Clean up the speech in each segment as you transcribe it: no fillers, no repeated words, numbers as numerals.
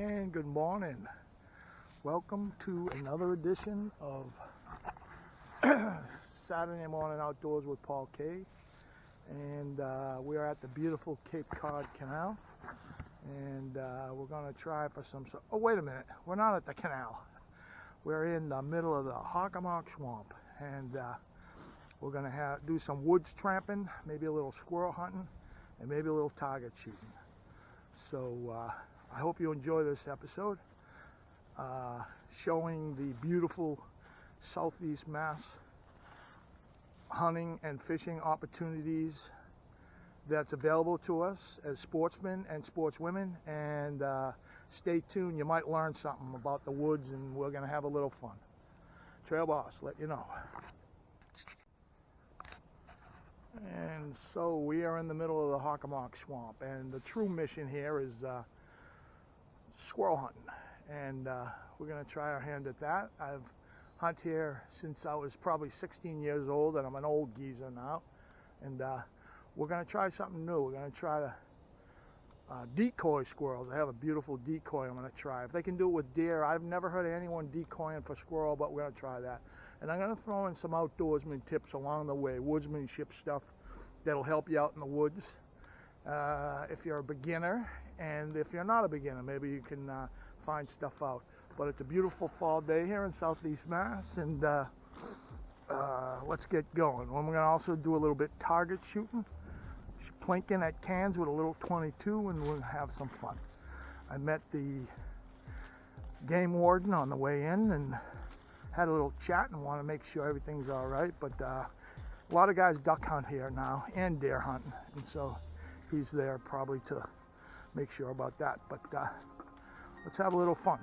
And good morning. Welcome to another edition of Saturday Morning Outdoors with Paul K. And we are at the beautiful Cape Cod Canal. And we're going to try for some... Oh, wait a minute. We're not at the canal. We're in the middle of the Hockomock Swamp. And we're going to do some woods tramping, maybe a little squirrel hunting, and maybe a little target shooting. So I hope you enjoy this episode showing the beautiful Southeast Mass hunting and fishing opportunities that's available to us as sportsmen and sportswomen. And stay tuned, you might learn something about the woods, and we're going to have a little fun. Trail Boss, let you know. And so we are in the middle of the Hockomock Swamp, and the true mission here is squirrel hunting, and we're going to try our hand at that. I've hunted here since I was probably 16 years old, and I'm an old geezer now, and we're going to try something new. We're going to try to decoy squirrels. I have a beautiful decoy I'm going to try. If they can do it with deer, I've never heard of anyone decoying for squirrel, but we're going to try that. And I'm going to throw in some outdoorsman tips along the way, woodsmanship stuff that'll help you out in the woods. If you're a beginner, and if you're not a beginner, maybe you can find stuff out. But it's a beautiful fall day here in Southeast Mass, and let's get going. We're going to also do a little bit target shooting, Plinkin at cans with a little 22, and we'll have some fun. I met the game warden on the way in and had a little chat and want to make sure everything's all right. But a lot of guys duck hunt here now and deer hunting, and so he's there probably to make sure about that. But let's have a little fun.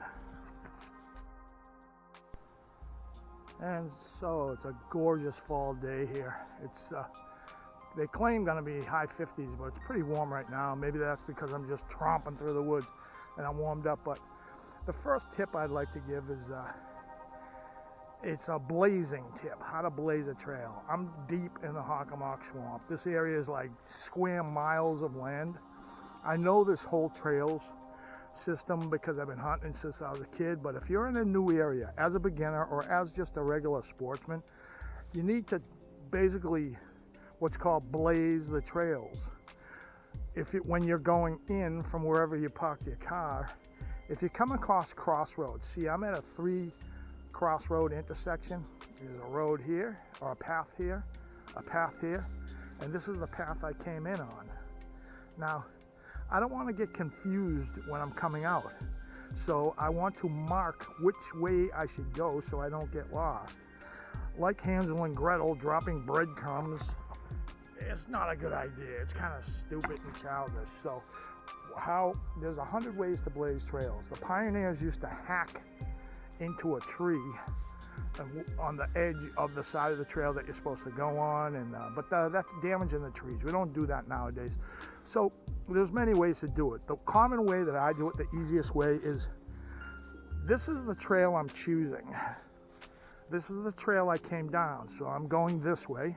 And so it's a gorgeous fall day here. It's they claim going to be high 50s, but it's pretty warm right now. Maybe that's because I'm just tromping through the woods and I'm warmed up. But the first tip I'd like to give is it's a blazing tip, how to blaze a trail. I'm deep in the Hockomock Swamp. This area is like square miles of land. I know this whole trails system because I've been hunting since I was a kid, but if you're in a new area as a beginner or as just a regular sportsman, you need to basically what's called blaze the trails. When you're going in from wherever you parked your car, if you come across crossroads, see, I'm at a 3 crossroad intersection. There's a road here, or a path here, and this is the path I came in on. Now, I don't want to get confused when I'm coming out, so I want to mark which way I should go so I don't get lost. Like Hansel and Gretel dropping breadcrumbs, it's not a good idea. It's kind of stupid and childish. So there's 100 ways to blaze trails. The pioneers used to hack into a tree on the edge of the side of the trail that you're supposed to go on, and but that's damaging the trees. We don't do that nowadays. So there's many ways to do it. The common way that I do it, the easiest way, is this is the trail I'm choosing. This is the trail I came down, so I'm going this way,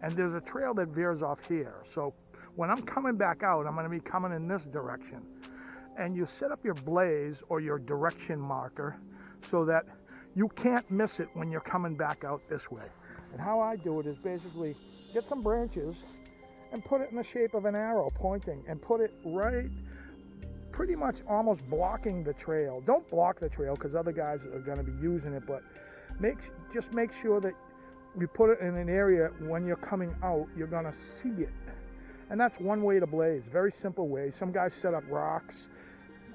and there's a trail that veers off here. So when I'm coming back out, I'm going to be coming in this direction, and you set up your blaze or your direction marker so that you can't miss it when you're coming back out this way. And how I do it is basically get some branches and put it in the shape of an arrow pointing, and put it right, pretty much almost blocking the trail. Don't block the trail because other guys are going to be using it, but just make sure that you put it in an area when you're coming out, you're going to see it. And that's one way to blaze, very simple way. Some guys set up rocks,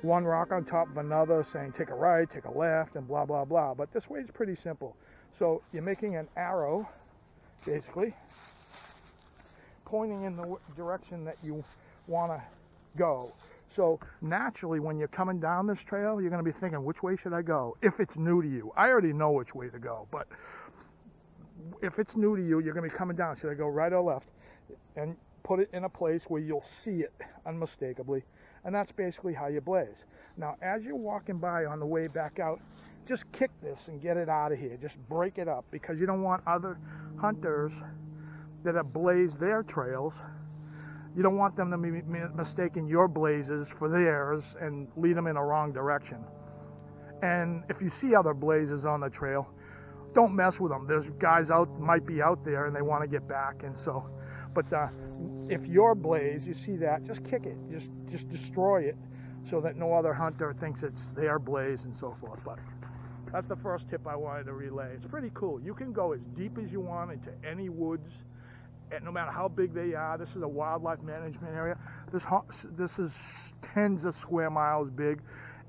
one rock on top of another, saying take a right, take a left, and blah, blah, blah. But this way is pretty simple. So you're making an arrow, basically, pointing in the direction that you want to go. So naturally, when you're coming down this trail, you're going to be thinking, which way should I go? If it's new to you. I already know which way to go, but if it's new to you, you're going to be coming down. Should I go right or left? And put it in a place where you'll see it unmistakably. And that's basically how you blaze. Now, as you're walking by on the way back out, just kick this and get it out of here. Just break it up, because you don't want other hunters that have blazed their trails You don't want them to be mistaking your blazes for theirs and lead them in a wrong direction. And if you see other blazes on the trail, don't mess with them. There's guys might be out there and they want to get back, and so. But if your blaze, you see that, just kick it, just destroy it, so that no other hunter thinks it's their blaze and so forth. But that's the first tip I wanted to relay. It's pretty cool. You can go as deep as you want into any woods, and no matter how big they are. This is a wildlife management area. This is tens of square miles big,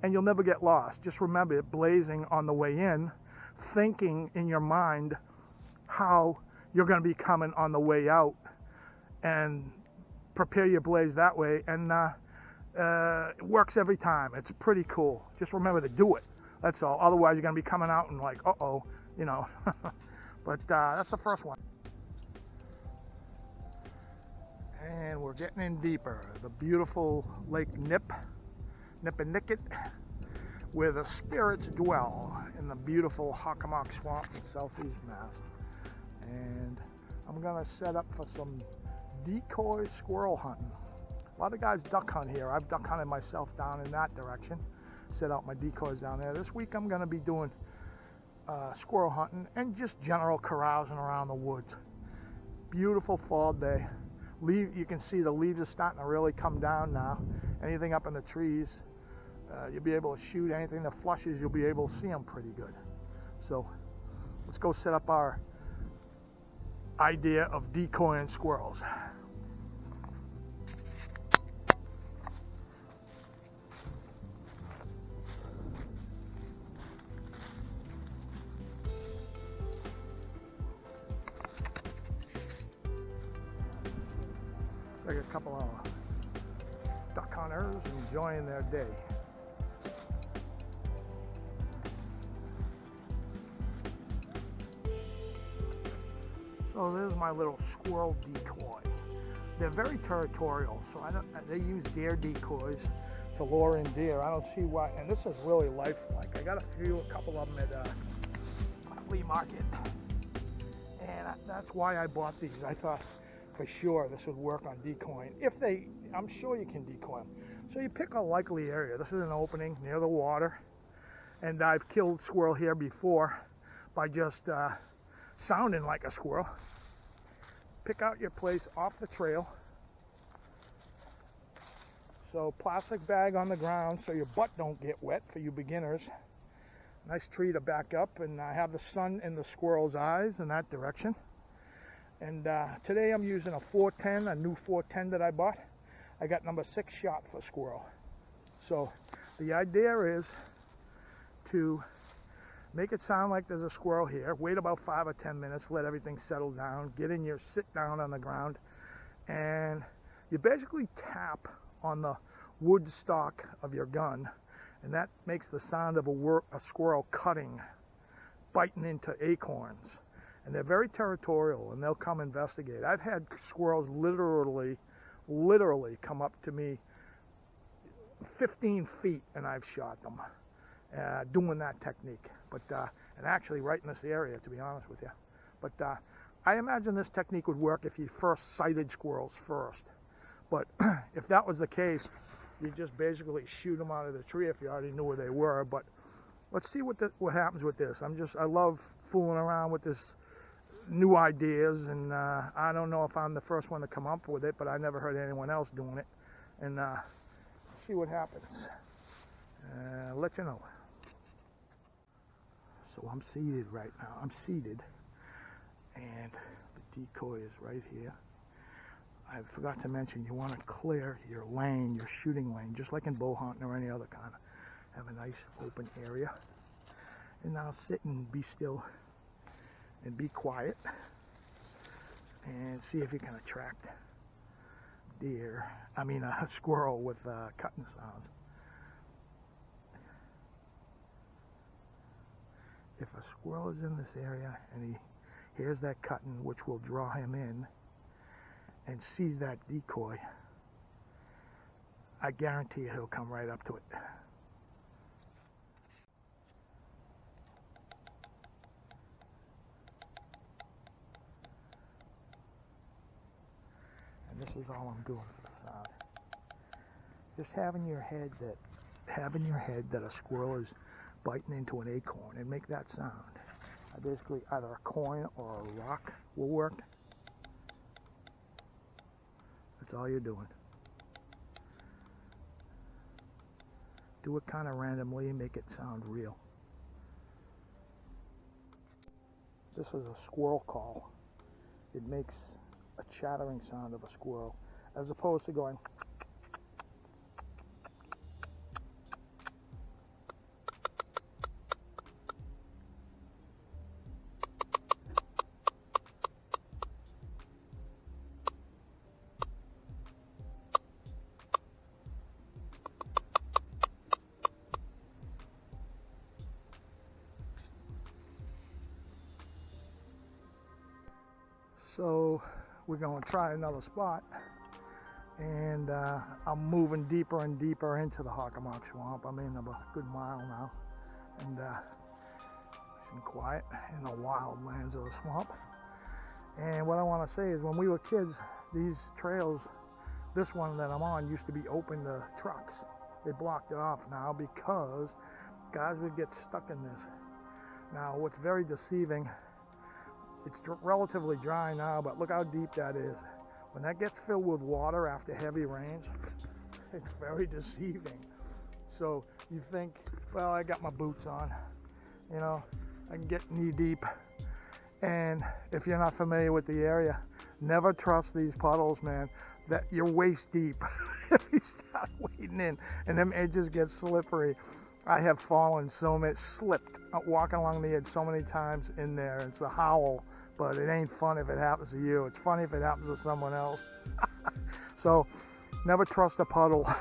and you'll never get lost. Just remember it blazing on the way in, thinking in your mind how you're going to be coming on the way out, and prepare your blaze that way, and it works every time. It's pretty cool. Just remember to do it. That's all. Otherwise, you're going to be coming out and like, uh-oh, you know. But that's the first one. And we're getting in deeper. The beautiful Lake Nippanicket, where the spirits dwell in the beautiful Hockomock Swamp in southeast Mass. And I'm going to set up for some decoy squirrel hunting. A lot of guys duck hunt here. I've duck hunted myself down in that direction. Set out my decoys down there. This week I'm going to be doing squirrel hunting and just general carousing around the woods. Beautiful fall day. You can see the leaves are starting to really come down now. Anything up in the trees, you'll be able to shoot. Anything that flushes, you'll be able to see them pretty good. So let's go set up our idea of decoying squirrels. It's like a couple of duck hunters enjoying their day. So there's my little squirrel decoy. They're very territorial, so they use deer decoys to lure in deer. I don't see why, and this is really lifelike. I got a couple of them at a flea market, and that's why I bought these. I thought for sure this would work on decoying. I'm sure you can decoy them. So you pick a likely area. This is an opening near the water, and I've killed squirrel here before by just sounding like a squirrel. Pick out your place off the trail. So plastic bag on the ground so your butt don't get wet for you beginners. Nice tree to back up, and I have the sun in the squirrel's eyes in that direction. And today I'm using a 410, a new 410 that I bought. I got number 6 shot for squirrel. So the idea is to make it sound like there's a squirrel here. Wait about 5 or 10 minutes, let everything settle down. Sit down on the ground, and you basically tap on the wood stock of your gun, and that makes the sound of a squirrel cutting, biting into acorns. And they're very territorial, and they'll come investigate. I've had squirrels literally come up to me 15 feet, and I've shot them. Doing that technique, but and actually right in this area, to be honest with you. But I imagine this technique would work if you first sighted squirrels first. But if that was the case, you just basically shoot them out of the tree if you already knew where they were. But let's see what happens with this. I love fooling around with this new ideas, and I don't know if I'm the first one to come up with it, but I never heard anyone else doing it. And see what happens. Let you know. So I'm seated right now. I'm seated, and the decoy is right here. I forgot to mention, you want to clear your lane, your shooting lane, just like in bow hunting or any other kind. Have a nice open area. And now sit and be still and be quiet and see if you can attract a squirrel with cutting sounds. If a squirrel is in this area and he hears that cutting, which will draw him in, and sees that decoy, I guarantee you he'll come right up to it. And this is all I'm doing for the sound. Just having in your head that a squirrel is biting into an acorn and make that sound. Basically, either a coin or a rock will work. That's all you're doing. Do it kind of randomly, make it sound real. This is a squirrel call. It makes a chattering sound of a squirrel, as opposed to going. So we're going to try another spot, and I'm moving deeper and deeper into the Hockomock Swamp. I'm in about a good mile now, and I'm quiet in the wild lands of the swamp. And what I want to say is, when we were kids, these trails, this one that I'm on, used to be open to trucks. They blocked it off now because guys would get stuck in this. Now, what's very deceiving, it's relatively dry now, but look how deep that is. When that gets filled with water after heavy rains, it's very deceiving. So you think, well, I got my boots on, you know, I can get knee deep. And if you're not familiar with the area, never trust these puddles, man. That you're waist deep if you start wading in, and them edges get slippery. I have fallen so much, slipped walking along the edge so many times in there. It's a howl, but it ain't fun if it happens to you. It's funny if it happens to someone else. So never trust a puddle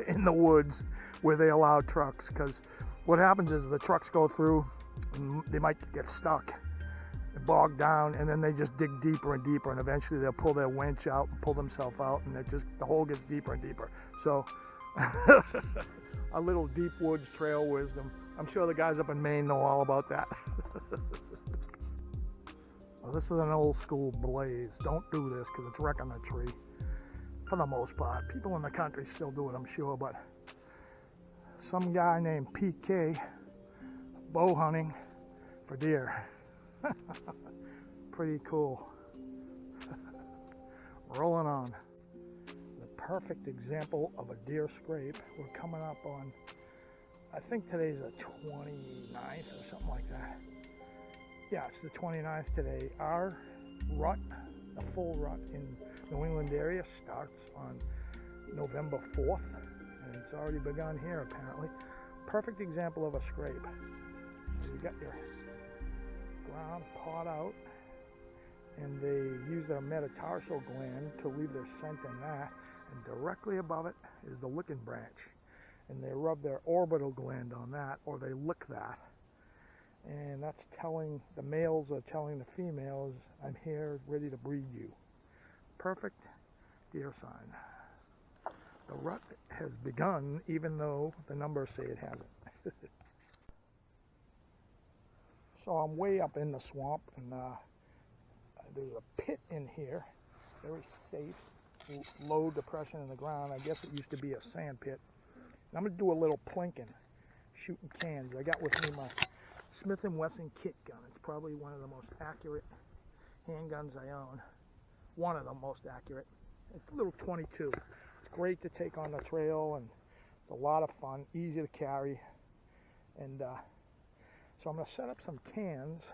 in the woods where they allow trucks, because what happens is the trucks go through and they might get stuck, bogged down, and then they just dig deeper and deeper, and eventually they'll pull their winch out and pull themselves out, and the hole gets deeper and deeper. So a little deep woods trail wisdom. I'm sure the guys up in Maine know all about that. Well, this is an old school blaze. Don't do this because it's wrecking the tree. For the most part, people in the country still do it, I'm sure, but some guy named PK bow hunting for deer. Pretty cool. Rolling on. The perfect example of a deer scrape. We're coming up on, I think today's the 29th or something like that. Yeah, it's the 29th today. Our rut, the full rut in New England area, starts on November 4th, and it's already begun here apparently. Perfect example of a scrape. So you got your ground pawed out, and they use their metatarsal gland to leave their scent in that, and directly above it is the licking branch, and they rub their orbital gland on that, or they lick that, and that's telling, the males are telling the females, I'm here ready to breed you. Perfect deer sign. The rut has begun, even though the numbers say it hasn't. So I'm way up in the swamp, and there's a pit in here, very safe, low depression in the ground. I guess it used to be a sand pit. And I'm going to do a little plinking, shooting cans. I got with me my Smith & Wesson kit gun. It's probably one of the most accurate handguns I own. One of the most accurate. It's a little 22. It's great to take on the trail, and it's a lot of fun, easy to carry. And so I'm going to set up some cans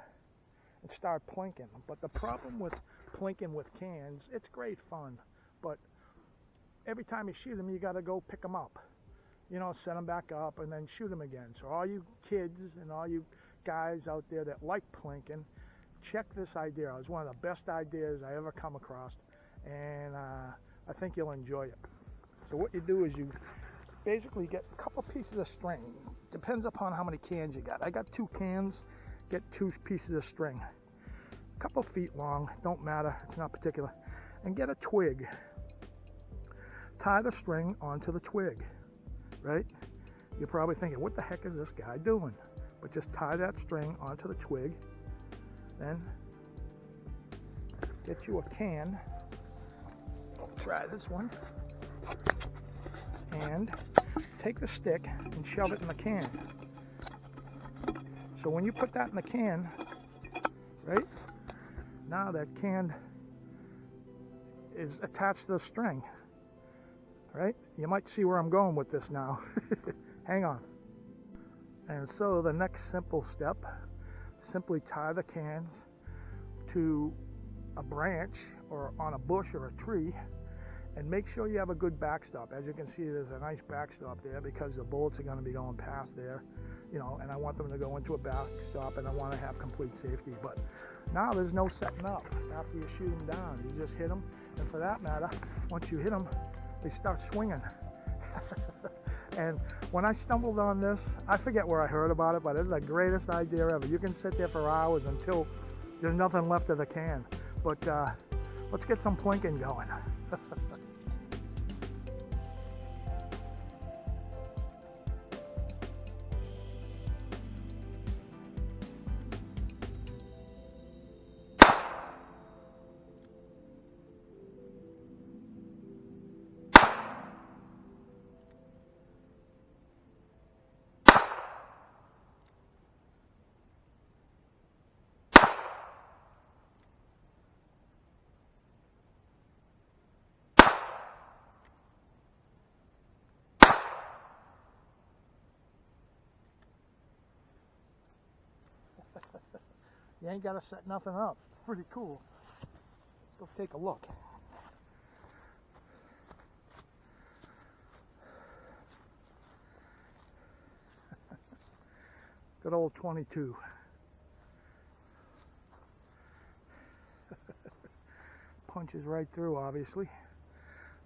and start plinking. But the problem with plinking with cans, it's great fun, but every time you shoot them, you got to go pick them up. You know, set them back up and then shoot them again. So all you kids and all you guys out there that like plinking, check this idea out. It's one of the best ideas I ever come across, and I think you'll enjoy it. So what you do is you basically get a couple pieces of string. Depends upon how many cans you got. I got 2 cans, get 2 pieces of string. A couple feet long, don't matter, it's not particular. And get a twig. Tie the string onto the twig, right? You're probably thinking, what the heck is this guy doing? But just tie that string onto the twig. Then get you a can. Try this one. And take the stick and shove it in the can. So when you put that in the can, right, now that can is attached to the string, right? You might see where I'm going with this now. Hang on. And so the next simple step, simply tie the cans to a branch or on a bush or a tree, and make sure you have a good backstop. As you can see, there's a nice backstop there because the bullets are going to be going past there, you know, and I want them to go into a backstop, and I want to have complete safety. But now there's no setting up after you shoot them down. You just hit them, and for that matter, once you hit them, they start swinging. And when I stumbled on this, I forget where I heard about it, but it's the greatest idea ever. You can sit there for hours until there's nothing left of the can. But let's get some plinking going. You ain't got to set nothing up. Pretty cool. Let's go take a look. Good old 22. Punches right through, obviously.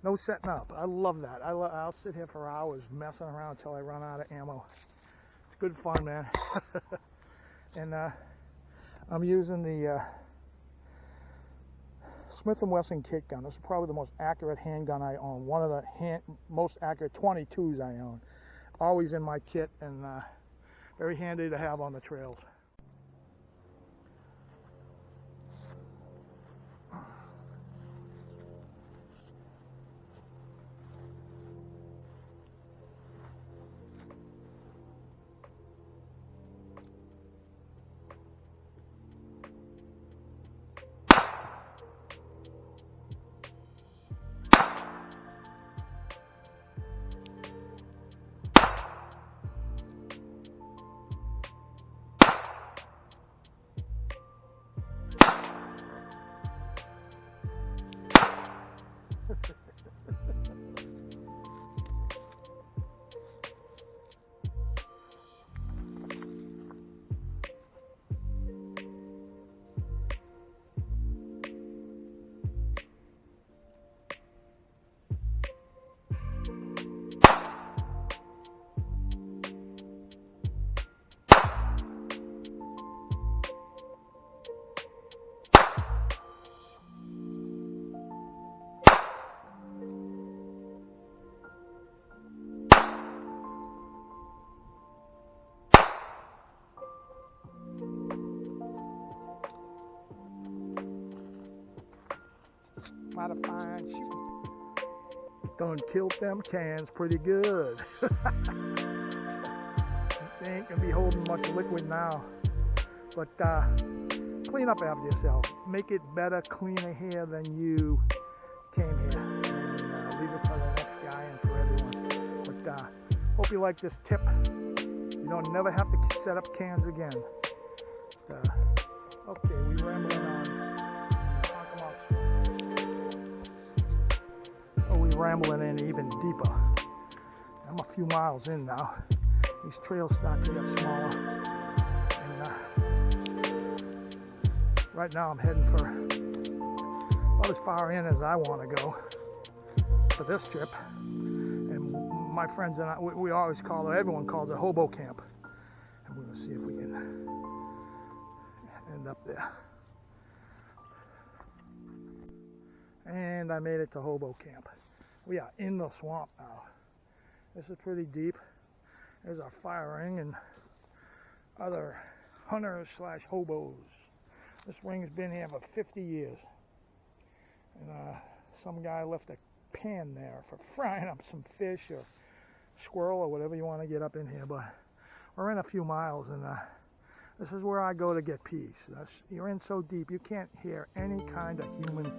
No setting up. I love that. I'll sit here for hours messing around until I run out of ammo. It's good fun, man. And I'm using the Smith & Wesson kit gun. This is probably the most accurate handgun I own. One of the most accurate 22s I own. Always in my kit, and very handy to have on the trails. Mighty fine shooting. Done killed them cans pretty good. They ain't gonna be holding much liquid now. But clean up after yourself. Make it better, cleaner here than you came here. And leave it for the next guy and for everyone. But hope you like this tip. You don't never have to set up cans again. Okay, we rambling on. Rambling in even deeper. I'm a few miles in now. These trails start to get smaller, and right now I'm heading for about as far in as I want to go for this trip. And my friends and I, we always call it, everyone calls it hobo camp, and we're going to see if we can end up there. And I made it to hobo camp. We are in the swamp now. This is pretty deep. There's our fire ring and other hunters / hobos. This ring's been here for 50 years. And some guy left a pan there for frying up some fish or squirrel or whatever you want to get up in here. But we're in a few miles, and this is where I go to get peace. You're in so deep you can't hear any kind of human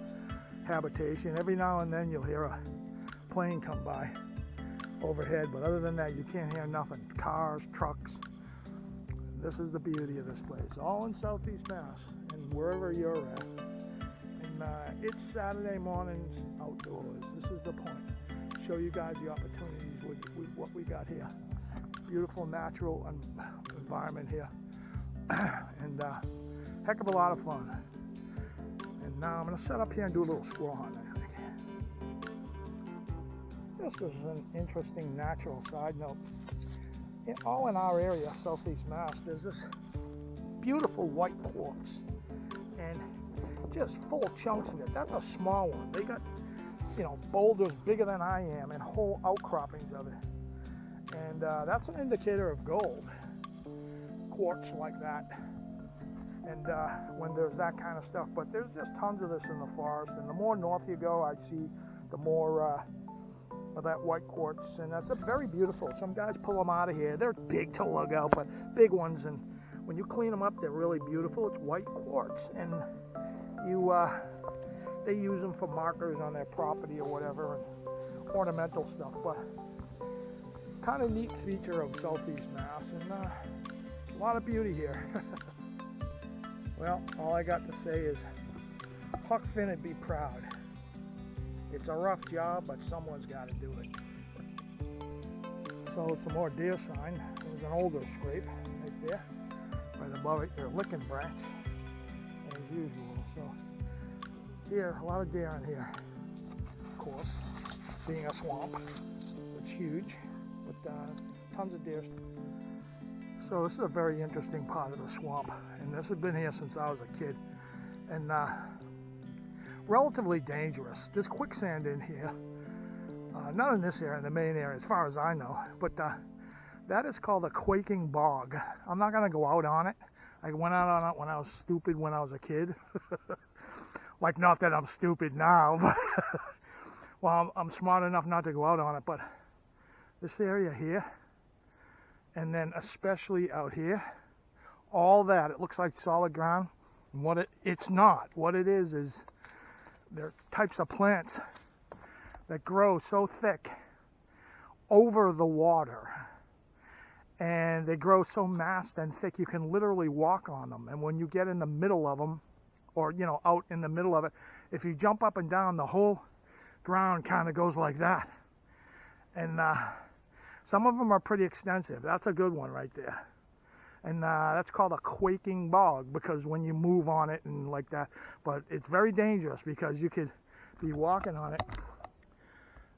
habitation. Every now and then you'll hear a plane come by overhead, but other than that you can't hear nothing. Cars, trucks. This is the beauty of this place, all in Southeast Mass and wherever you're at. And it's Saturday mornings outdoors. This is the point. Show you guys the opportunities with what we got here. Beautiful natural environment here. And heck of a lot of fun. And now I'm going to set up here and do a little squirrel hunting. This is an interesting natural side note. All in our area, Southeast Mass, there's this beautiful white quartz, and just full chunks of it. That's a small one. They got, boulders bigger than I am and whole outcroppings of it. And that's an indicator of gold, quartz like that. And when there's that kind of stuff, but there's just tons of this in the forest. And the more north you go, I see the more of that white quartz, and that's a very beautiful. Some guys pull them out of here. They're big to lug out, but big ones, and when you clean them up, they're really beautiful. It's white quartz, and they use them for markers on their property or whatever, and ornamental stuff. But kind of neat feature of Southeast Mass, and a lot of beauty here. Well, all I got to say is Huck Finn would be proud. It's a rough job, but someone's got to do it. So some more deer sign. There's an older scrape right there. Right above it, your licking branch, as usual. So deer, a lot of deer in here. Of course, being a swamp, it's huge, but tons of deer. So this is a very interesting part of the swamp, and this has been here since I was a kid. And relatively dangerous. There's quicksand in here. Not in this area, in the main area, as far as I know. But that is called a quaking bog. I'm not going to go out on it. I went out on it when I was stupid when I was a kid. Like, not that I'm stupid now, but well, I'm smart enough not to go out on it. But this area here, and then especially out here, all that, it looks like solid ground. And what it's not. What it is they're types of plants that grow so thick over the water, and they grow so massed and thick you can literally walk on them. And when you get in the middle of them, or out in the middle of it, if you jump up and down, the whole ground kind of goes like that. And some of them are pretty extensive. That's a good one right there. And that's called a quaking bog, because when you move on it and like that, but it's very dangerous because you could be walking on it,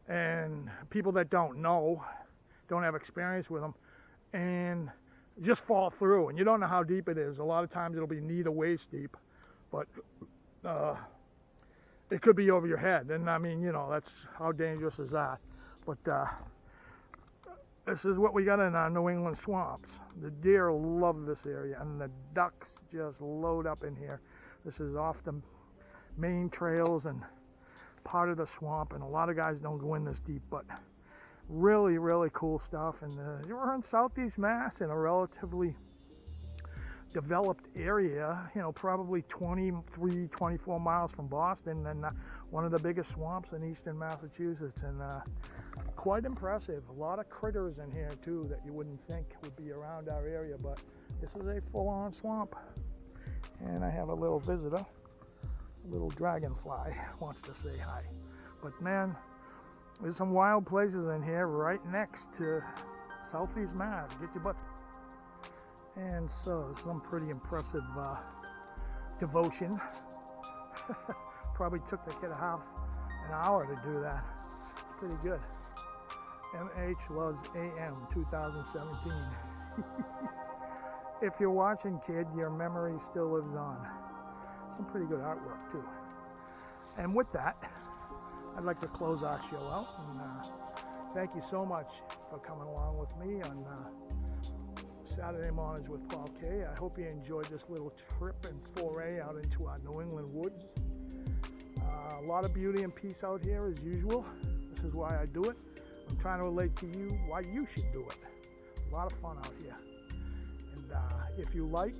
and people that don't have experience with them, and just fall through, and you don't know how deep it is. A lot of times it'll be knee to waist deep, but it could be over your head, and I mean, that's how dangerous is that. But this is what we got in our New England swamps. The deer love this area, and the ducks just load up in here. This is off the main trails and part of the swamp, and a lot of guys don't go in this deep, but really, really cool stuff. And we're in Southeast Mass in a relatively developed area, probably 23, 24 miles from Boston, and one of the biggest swamps in eastern Massachusetts, and quite impressive. A lot of critters in here too that you wouldn't think would be around our area, but this is a full-on swamp. And I have a little visitor, a little dragonfly, wants to say hi. But man, there's some wild places in here right next to Southeast Mass. Get your butts. And so some pretty impressive devotion. Probably took the kid an hour to do that. It's pretty good. MH loves AM 2017. If you're watching, kid, your memory still lives on. Some pretty good artwork too. And with that, I'd like to close our show out. And thank you so much for coming along with me on Saturday Mornings with Paul K. I hope you enjoyed this little trip and foray out into our New England woods. A lot of beauty and peace out here as usual. This is why I do it. I'm trying to relate to you why you should do it. A lot of fun out here. And if you like,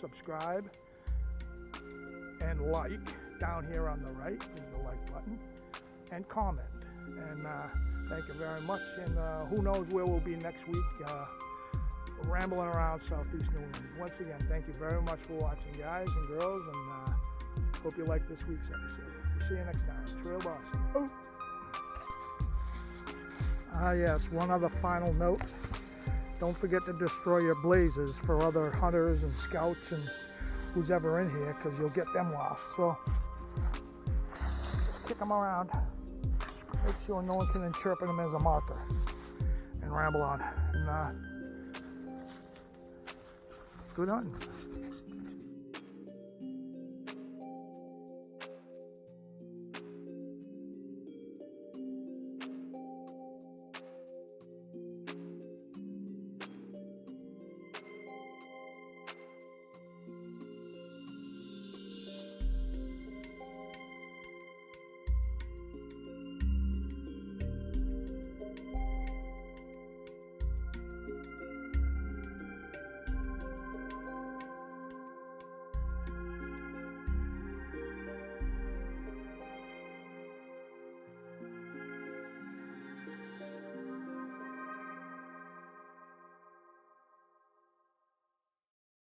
subscribe, and like down here on the right is the like button, and comment. And thank you very much. And who knows where we'll be next week. Rambling around Southeast New England. Once again, thank you very much for watching, guys and girls, and hope you like this week's episode. We'll see you next time. Trail Boss. Oh! Yes, one other final note. Don't forget to destroy your blazes for other hunters and scouts and who's ever in here, because you'll get them lost. So, kick them around. Make sure no one can interpret them as a marker. And ramble on. And, good hunting.